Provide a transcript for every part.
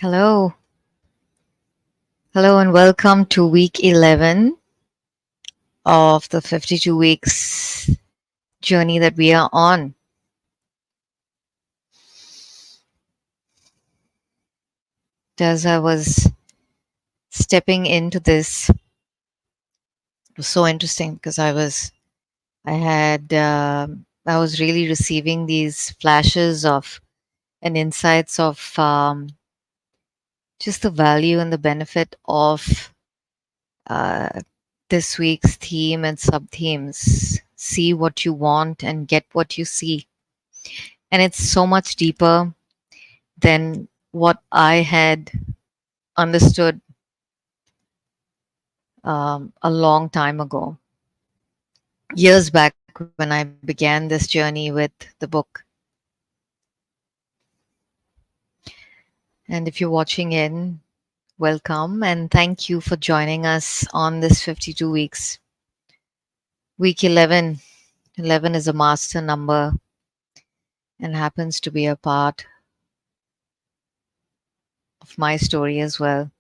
Hello. Hello, and welcome to week 11 of the 52 weeks journey that we are on. As I was stepping into this, it was so interesting because I was really receiving these flashes of and insights of just the value and the benefit of uh, this week's theme and sub themes. See what you want and get what you see. And it's so much deeper than what I had understood a long time ago, years back when I began this journey with the book. And if you're watching in, welcome and thank you for joining us on this 52 weeks. Week 11. 11 is a master number and happens to be a part of my story as well.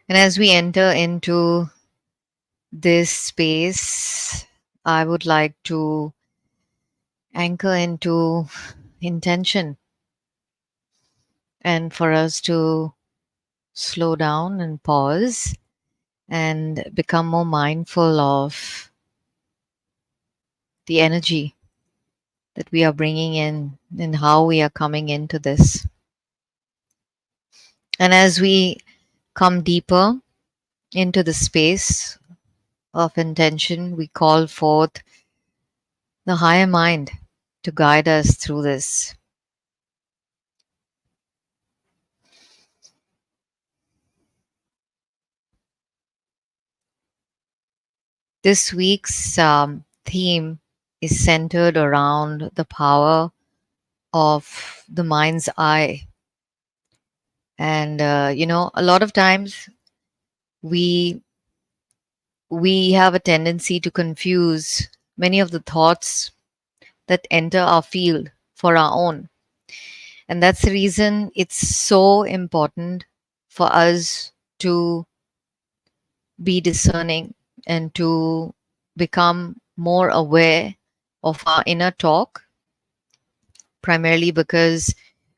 And as we enter into this space, I would like to anchor into intention and for us to slow down and pause and become more mindful of the energy that we are bringing in and how we are coming into this. And as we come deeper into the space of intention, we call forth the higher mind to guide us through this. This week's theme is centered around the power of the mind's eye. And a lot of times we we have a tendency to confuse many of the thoughts that enter our field for our own. And that's the reason it's so important for us to be discerning and to become more aware of our inner talk, primarily because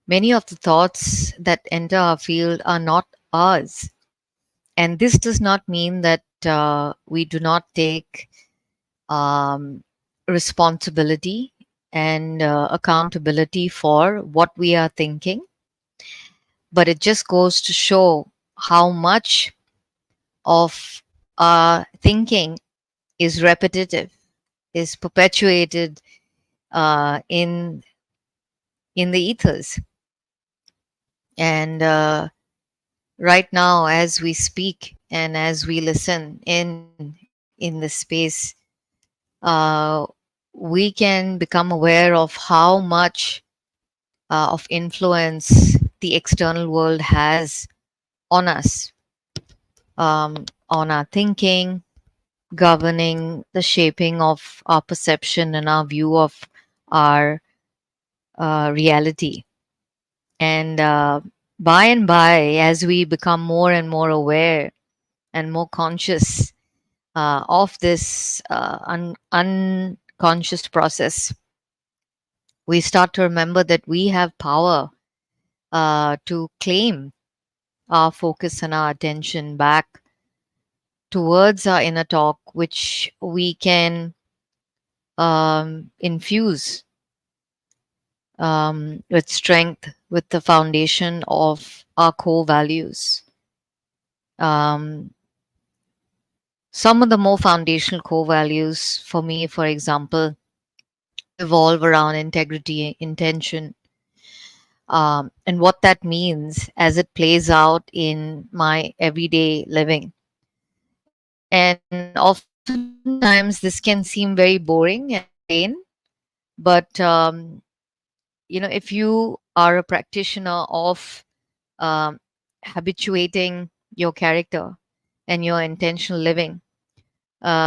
many of the thoughts that enter our field are not ours. And this does not mean that we do not take um, responsibility and accountability for what we are thinking, but it just goes to show how much of our thinking is repetitive, is perpetuated in the ethers. And right now, as we speak and as we listen in the space, uh, we can become aware of how much of influence the external world has on us, on our thinking, governing the shaping of our perception and our view of our reality. And by and by, as we become more and more aware and more conscious of this unconscious process, we start to remember that we have power to claim our focus and our attention back towards our inner talk, which we can infuse with strength with the foundation of our core values. Um, some of the more foundational core values for me, for example, evolve around integrity, intention, and what that means as it plays out in my everyday living. And oftentimes this can seem very boring and mundane, but if you are a practitioner of um, habituating your character and your intentional living,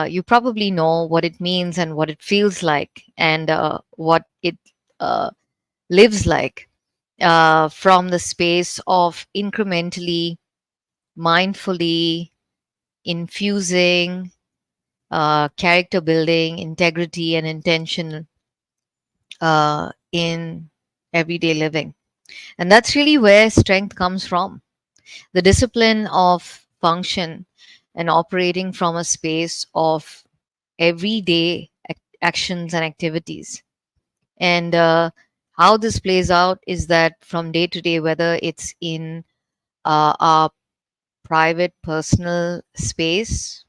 you probably know what it means and what it feels like and what it uh, lives like. from the space of incrementally, mindfully infusing character building, integrity, and intention in everyday living. And that's really where strength comes from, the discipline of function and operating from a space of everyday actions and activities. And how this plays out is that from day to day, whether it's in our private personal space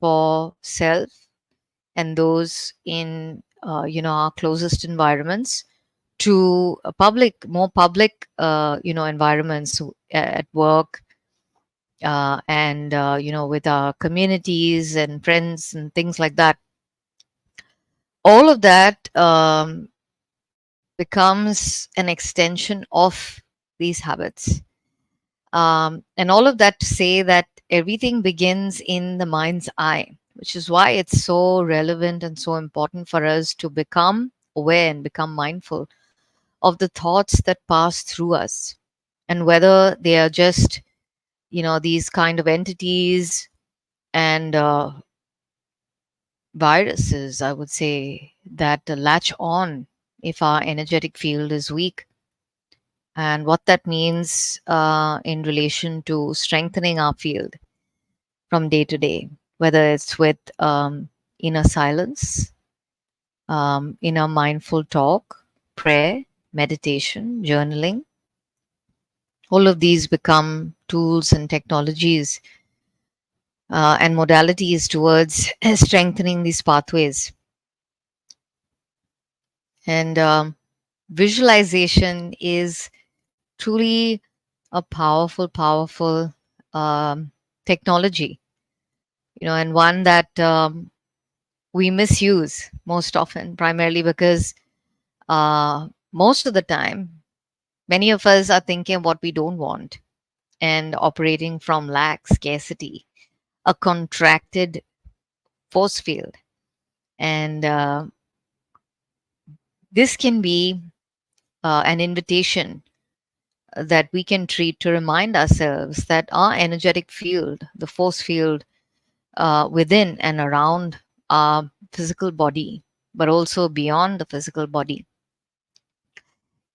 for self and those in our closest environments, to a public, more public environments at work, and with our communities and friends and things like that. All of that becomes an extension of these habits. And all of that to say that everything begins in the mind's eye, which is why it's so relevant and so important for us to become aware and become mindful of the thoughts that pass through us, and whether they are just these kind of entities and viruses, I would say, that latch on if our energetic field is weak, and what that means in relation to strengthening our field from day to day, whether it's with inner silence, inner mindful talk, prayer, meditation, journaling. All of these become tools and technologies and modalities towards strengthening these pathways. And visualization is truly a powerful, powerful technology, and one that we misuse most often, primarily because most of the time, many of us are thinking what we don't want and operating from lack, scarcity, a contracted force field. And this can be an invitation that we can treat to remind ourselves that our energetic field, the force field within and around our physical body, but also beyond the physical body,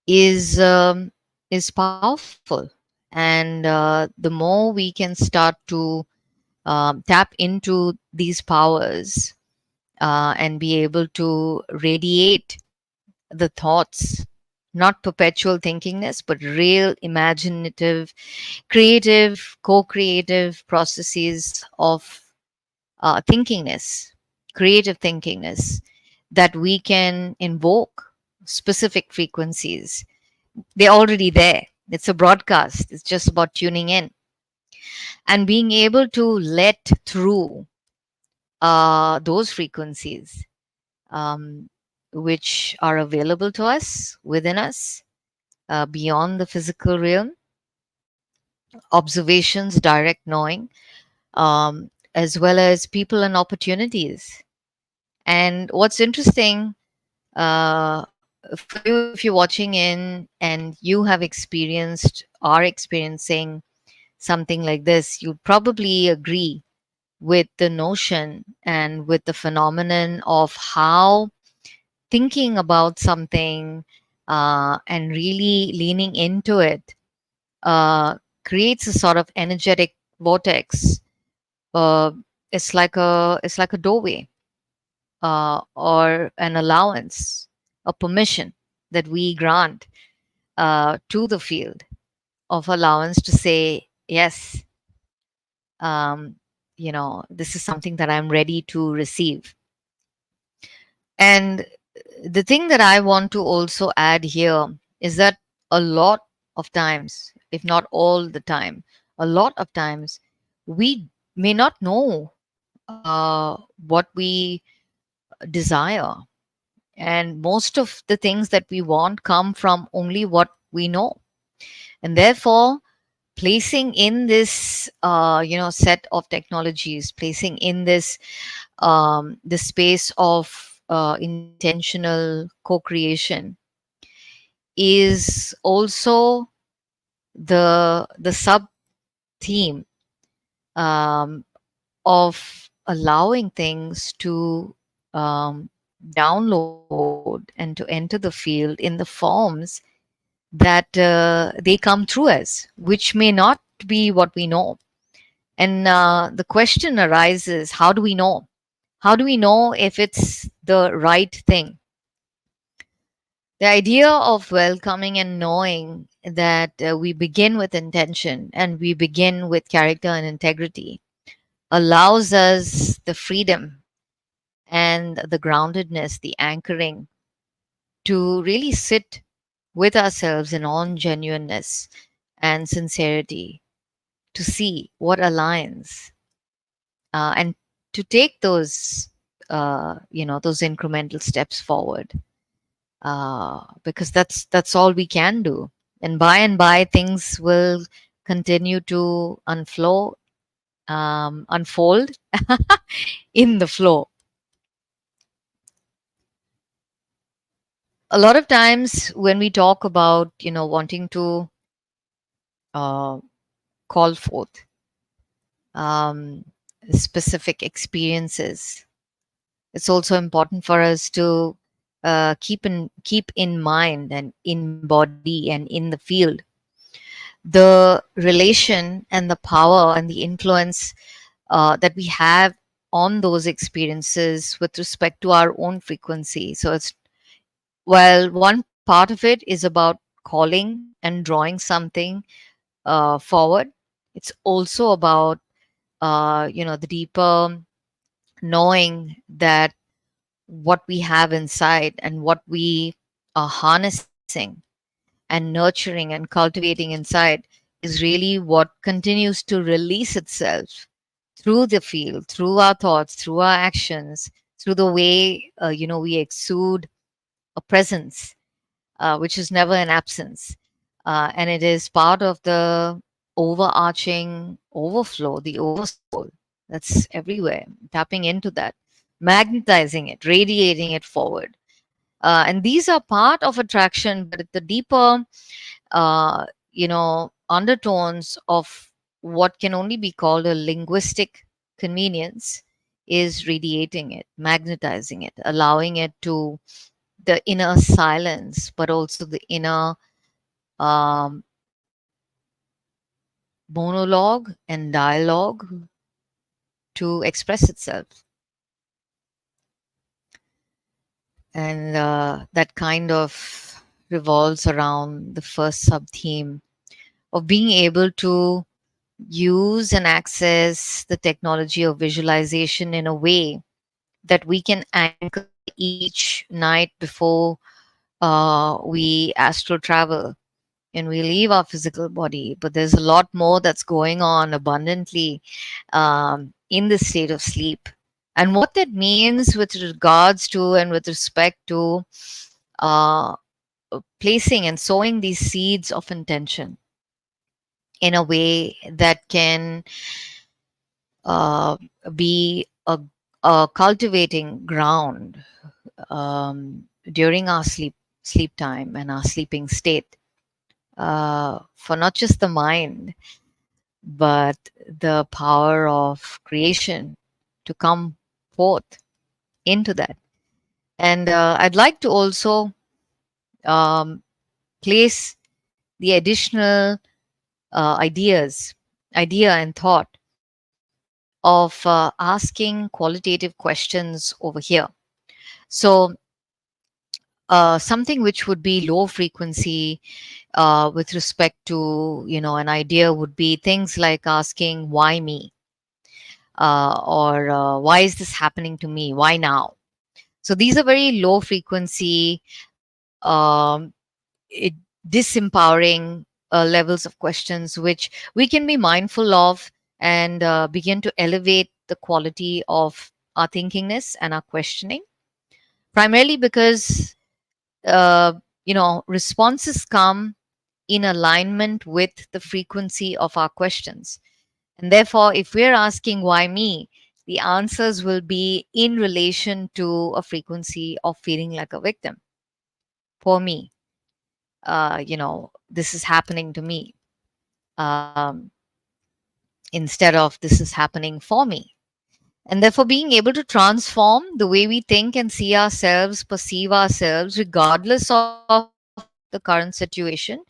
is powerful. And the more we can start to tap into these powers and be able to radiate the thoughts, not perpetual thinkingness, but real imaginative, creative, co creative processes of thinkingness, creative thinkingness, that we can invoke specific frequencies. They're already there. It's a broadcast, it's just about tuning in and being able to let through those frequencies, um, which are available to us, within us, beyond the physical realm, observations, direct knowing, as well as people and opportunities. And what's interesting, for you, if you're watching in and you have experienced, are experiencing something like this, you'd probably agree with the notion and with the phenomenon of how thinking about something and really leaning into it uh, creates a sort of energetic vortex. Uh, it's like a doorway, or an allowance, a permission that we grant to the field of allowance to say yes. Um, this is something that I'm ready to receive. And the thing that I want to also add here is that a lot of times, if not all the time, a lot of times, we may not know what we desire. And most of the things that we want come from only what we know. And therefore, placing in this, set of technologies, placing in this space of intentional co-creation is also the sub theme um, of allowing things to um, download and to enter the field in the forms that they come through as, which may not be what we know. And the question arises, how do we know? How do we know if it's the right thing? The idea of welcoming and knowing that we begin with intention and we begin with character and integrity allows us the freedom and the groundedness, the anchoring to really sit with ourselves in all genuineness and sincerity to see what aligns and to take those, those incremental steps forward because that's all we can do. And by, things will continue to unfold in the flow. A lot of times when we talk about, wanting to uh, call forth um, specific experiences, it's also important for us to keep in mind and embody and in the field the relation and the power and the influence that we have on those experiences with respect to our own frequency. So it's, well, one part of it is about calling and drawing something forward. It's also about the deeper knowing that what we have inside and what we are harnessing and nurturing and cultivating inside is really what continues to release itself through the field, through our thoughts, through our actions, through the way we exude a presence, which is never an absence. And it is part of the overarching overflow, the oversoul that's everywhere, tapping into that, magnetizing it, radiating it forward. And these are part of attraction, but at the deeper, undertones of what can only be called a linguistic convenience is radiating it, magnetizing it, allowing it to the inner silence, but also the inner um, monologue and dialogue to express itself. And that kind of revolves around the first sub theme of being able to use and access the technology of visualization in a way that we can anchor each night before we astral travel and we leave our physical body. But there's a lot more that's going on abundantly in the state of sleep. And what that means with regards to and with respect to uh, placing and sowing these seeds of intention in a way that can uh, be a cultivating ground during our sleep time and our sleeping state for not just the mind but the power of creation to come forth into that. And I'd like to also um, place the additional idea and thought of asking qualitative questions over here. So, something which would be low frequency with respect to, an idea would be things like asking, why me? Or why is this happening to me? Why now? So these are very low frequency, it, disempowering levels of questions, which we can be mindful of and begin to elevate the quality of our thinkingness and our questioning, primarily because responses come in alignment with the frequency of our questions. And therefore, if we're asking why me, the answers will be in relation to a frequency of feeling like a victim for me. this is happening to me, um, instead of this is happening for me. And therefore, being able to transform the way we think and see ourselves, perceive ourselves, regardless of the current situation,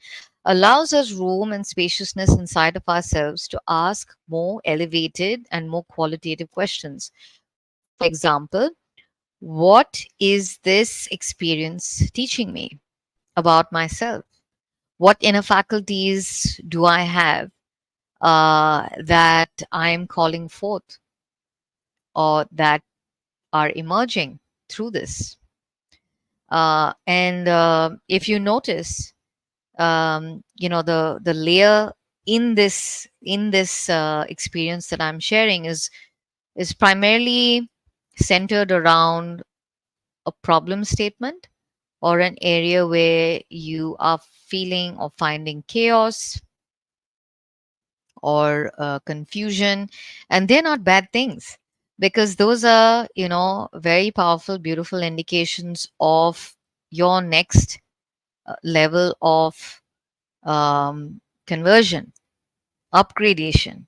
allows us room and spaciousness inside of ourselves to ask more elevated and more qualitative questions. For example, what is this experience teaching me about myself? What inner faculties do I have that I am calling forth or that are emerging through this? And if you notice, the layer in this experience that I'm sharing is primarily centered around a problem statement or an area where you are feeling or finding chaos or confusion. And they're not bad things, because those are, very powerful, beautiful indications of your next level of conversion, upgradation.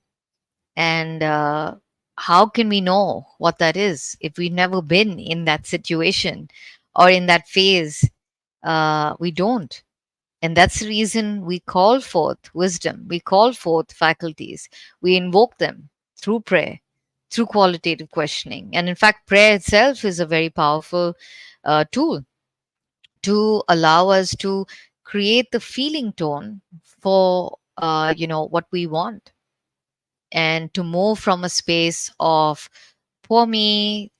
And how can we know what that is if we've never been in that situation or in that phase? We don't. And that's the reason we call forth wisdom, we call forth faculties, we invoke them through prayer, through qualitative questioning. And in fact, prayer itself is a very powerful tool to allow us to create the feeling tone for what we want, and to move from a space of poor me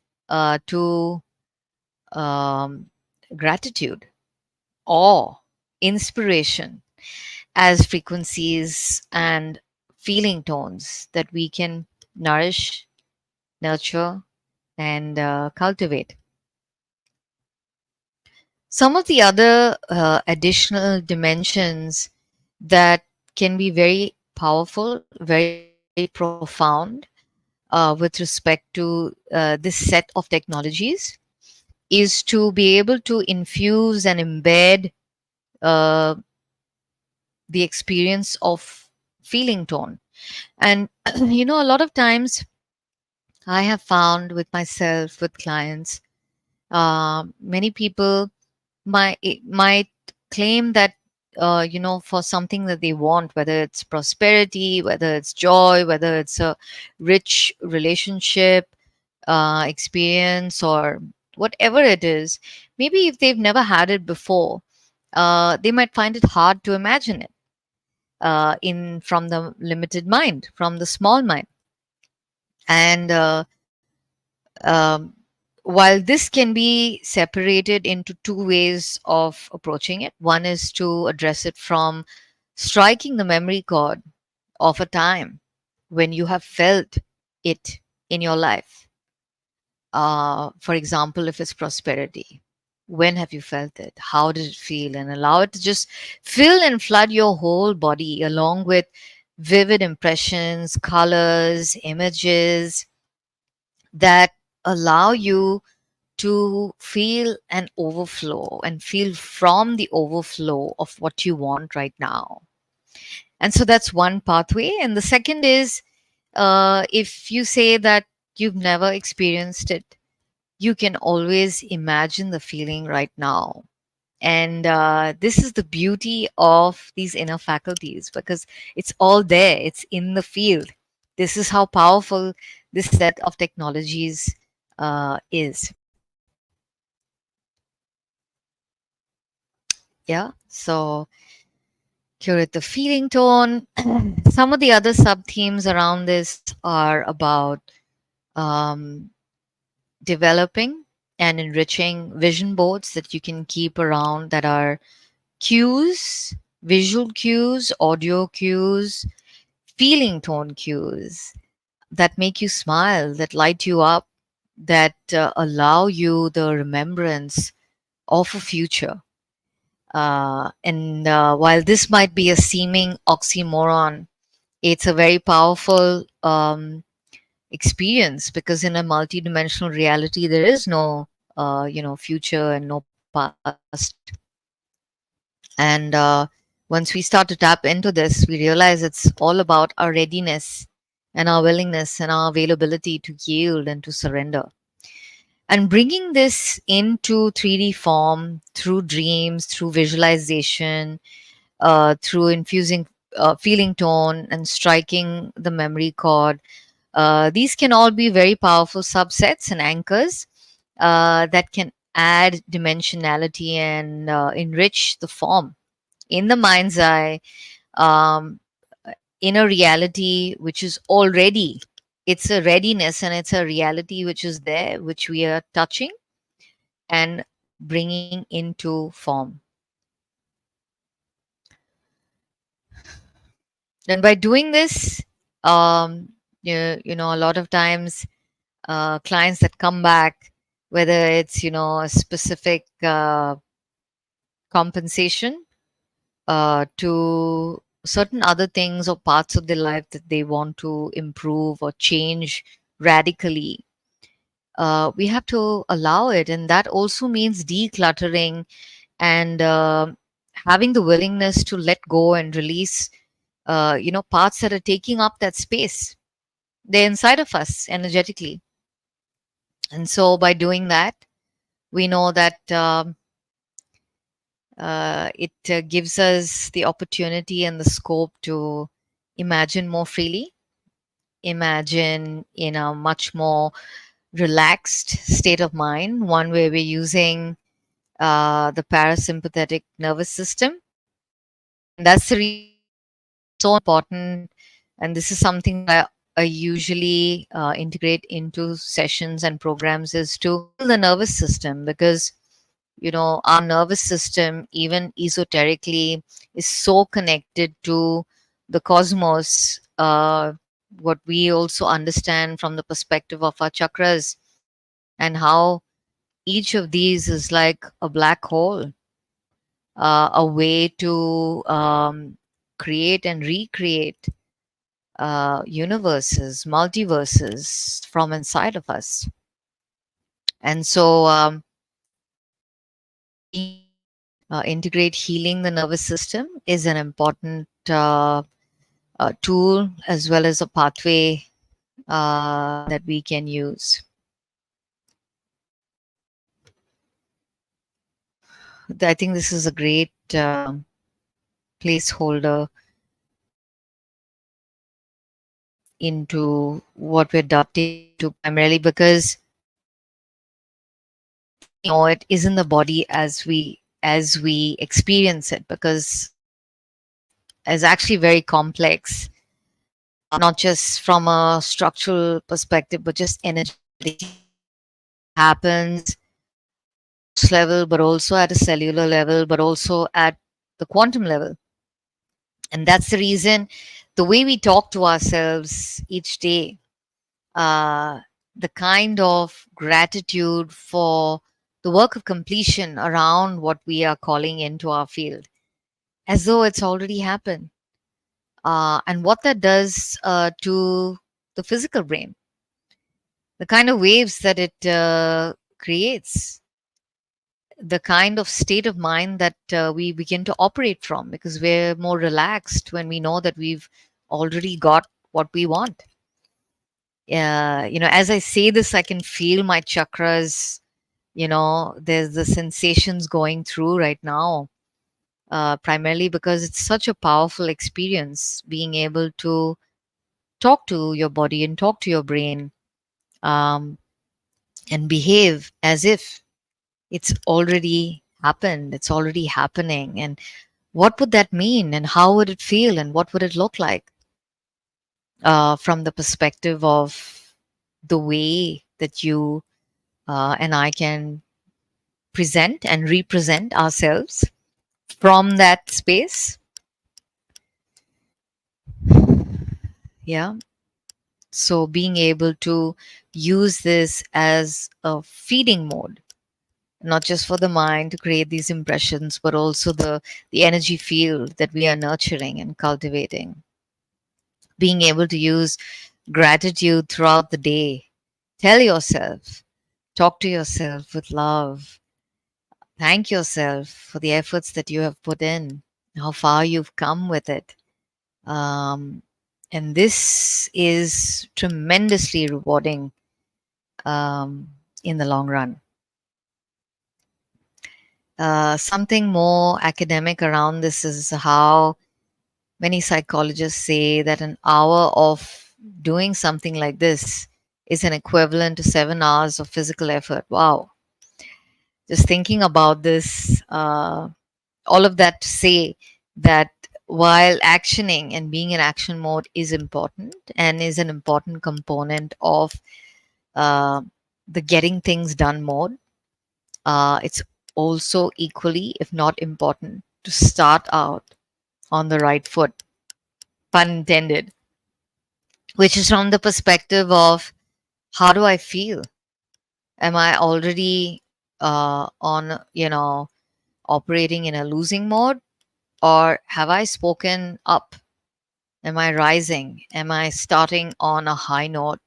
to um, gratitude, awe, inspiration, as frequencies and feeling tones that we can nourish, nurture, and cultivate. Some of the other additional dimensions that can be very powerful, very profound with respect to this set of technologies, is to be able to infuse and embed uh, the experience of feeling tone. And, a lot of times I have found with myself, with clients, many people might claim that for something that they want, whether it's prosperity, whether it's joy, whether it's a rich relationship experience, or whatever it is, maybe if they've never had it before, they might find it hard to imagine it in from the limited mind, from the small mind. And um, while this can be separated into two ways of approaching it, one is to address it from striking the memory chord of a time when you have felt it in your life. For example, if it's prosperity, when have you felt it? How did it feel? And allow it to just fill and flood your whole body, along with vivid impressions, colors, images that allow you to feel an overflow and feel from the overflow of what you want right now. And so that's one pathway. And the second is, if you say that you've never experienced it, you can always imagine the feeling right now. And this is the beauty of these inner faculties, because it's all there, it's in the field. This is how powerful this set of technologies is. Yeah. So curate the feeling tone. Some of the other sub themes around this are about um, developing and enriching vision boards that you can keep around, that are cues, visual cues, audio cues, feeling tone cues that make you smile, that light you up, that allow you the remembrance of a future. And while this might be a seeming oxymoron, it's a very powerful experience, because in a multidimensional reality, there is no, future and no past. And once we start to tap into this, we realize it's all about our readiness and our willingness and our availability to yield and to surrender. And bringing this into 3D form through dreams, through visualization, through infusing feeling tone and striking the memory chord. These can all be very powerful subsets and anchors that can add dimensionality and enrich the form in the mind's eye, um, in a reality which is already, it's a readiness and it's a reality which is there, which we are touching and bringing into form. And by doing this, a lot of times clients that come back, whether it's a specific compensation to certain other things or parts of their life that they want to improve or change radically, we have to allow it, and that also means decluttering and having the willingness to let go and release parts that are taking up that space. They're inside of us energetically. And so by doing that, we know that it gives us the opportunity and the scope to imagine more freely, imagine in a much more relaxed state of mind, one where we're using the parasympathetic nervous system. And that's the reason it's so important. And this is something that I usually integrate into sessions and programs, is to heal the nervous system, because our nervous system, even esoterically, is so connected to the cosmos. What we also understand from the perspective of our chakras, and how each of these is like a black hole, a way to create and recreate universes, multiverses from inside of us. And so we integrate healing the nervous system is an important tool, as well as a pathway that we can use. I think this is a great placeholder into what we're dovetailing into, primarily because what we know it is in the body as we experience it, because body is actually very complex, not just from a structural perspective, but just energetically. It happens at a source level, but also at a cellular level, but also at the quantum level. And that's the reason the way we talk to ourselves each day, uh, the kind of gratitude for the work of completion around what we are calling into our field, as though it's already happened. And what that does to the physical brain, the kind of waves that it creates, the kind of state of mind that we begin to operate from, because we're more relaxed when we know that we've already got what we want. As I say this, I can feel my chakras. There's the sensations going through right now, primarily because it's such a powerful experience being able to talk to your body and talk to your brain, um, and behave as if it's already happened, it's already happening. And what would that mean? And how would it feel? And what would it look like from the perspective of the way that you and I can present and represent ourselves from that space? Yeah. So being able to use this as a feeding mode, not just for the mind to create these impressions, but also the energy field that we are nurturing and cultivating. Being able to use gratitude throughout the day. Tell yourself, talk to yourself with love, Thank yourself for the efforts that you have put in, how far you've come with it. Um, and this is tremendously rewarding um, in the long run. Something more academic around this is how many psychologists say that an hour of doing something like this is an equivalent to 7 hours of physical effort. Wow. Just thinking about this, all of that to say that while actioning and being in action mode is important and is an important component of uh, the getting things done mode, it's also equally, if not important, to start out on the right foot, pun intended, which is from the perspective of how do I feel? Am I already operating in a losing mode? Or have I spoken up? Am I rising? Am I starting on a high note?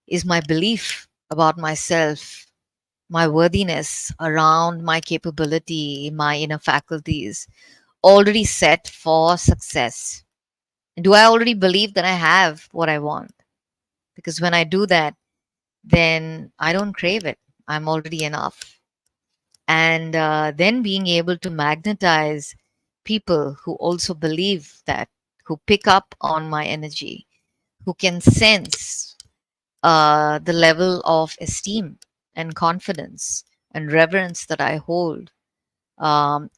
Is my belief about myself, my worthiness around my capability, my inner faculties already set for success? Do I already believe that I have what I want? Because when I do that, then I don't crave it. I'm already enough. And then being able to magnetize people who also believe that, who pick up on my energy, who can sense the level of esteem and confidence and reverence that I hold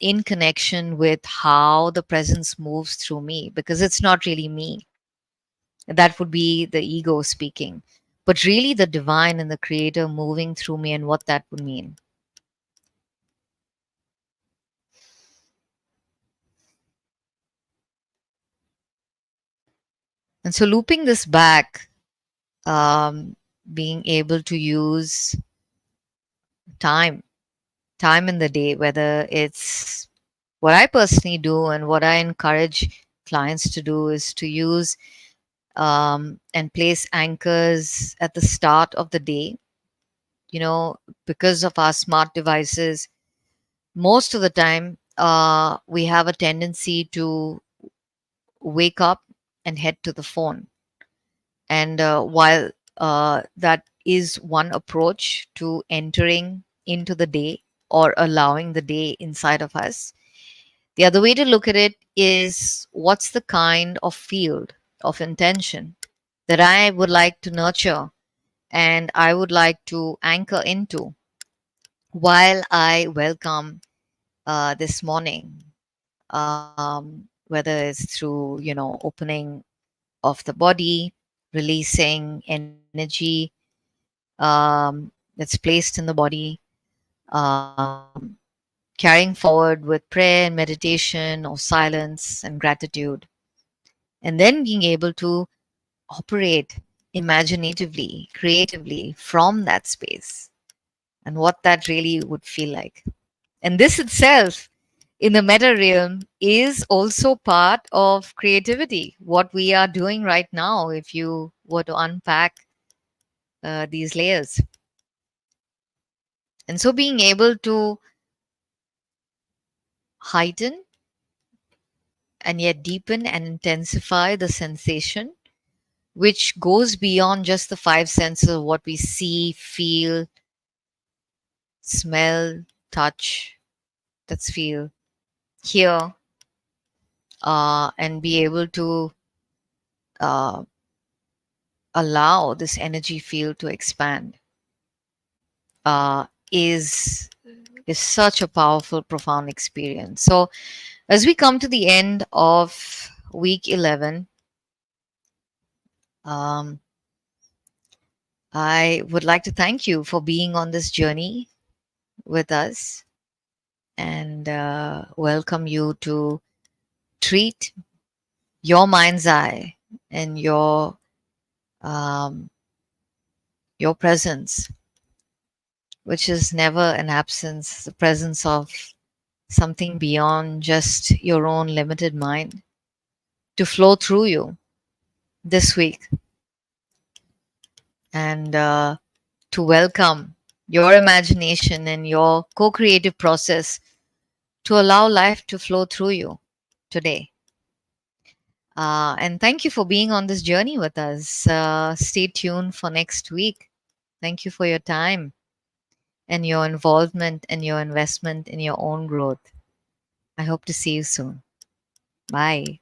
in connection with how the presence moves through me, because it's not really me. That would be the ego speaking, but really the divine and the creator moving through me and what that would mean. And so, looping this back, being able to use time, time in the day, whether it's what I personally do and what I encourage clients to do is to use and place anchors at the start of the day. You know, because of our smart devices, most of the time we have a tendency to wake up and head to the phone. And while that is one approach to entering into the day or allowing the day inside of us, the other way to look at it is what's the kind of field of intention that I would like to nurture and I would like to anchor into while I welcome this morning, whether it's through, opening of the body, releasing energy that's placed in the body, um, carrying forward with prayer and meditation or silence and gratitude, and then being able to operate imaginatively, creatively from that space and what that really would feel like. And this itself, in the meta realm, is also part of creativity. What we are doing right now, if you were to unpack these layers. And so being able to heighten and yet deepen and intensify the sensation, which goes beyond just the five senses of what we see, feel, smell, touch, that's feel, hear, and be able to uh, allow this energy field to expand uh, is is such a powerful, profound experience. So as we come to the end of week 11, um, I would like to thank you for being on this journey with us and welcome you to treat your mind's eye and um, your presence, which is never an absence, the presence of something beyond just your own limited mind, to flow through you this week and to welcome. your imagination, and your co creative process to allow life to flow through you today. And thank you for being on this journey with us. Stay tuned for next week. Thank you for your time and your involvement and your investment in your own growth. I hope to see you soon. Bye.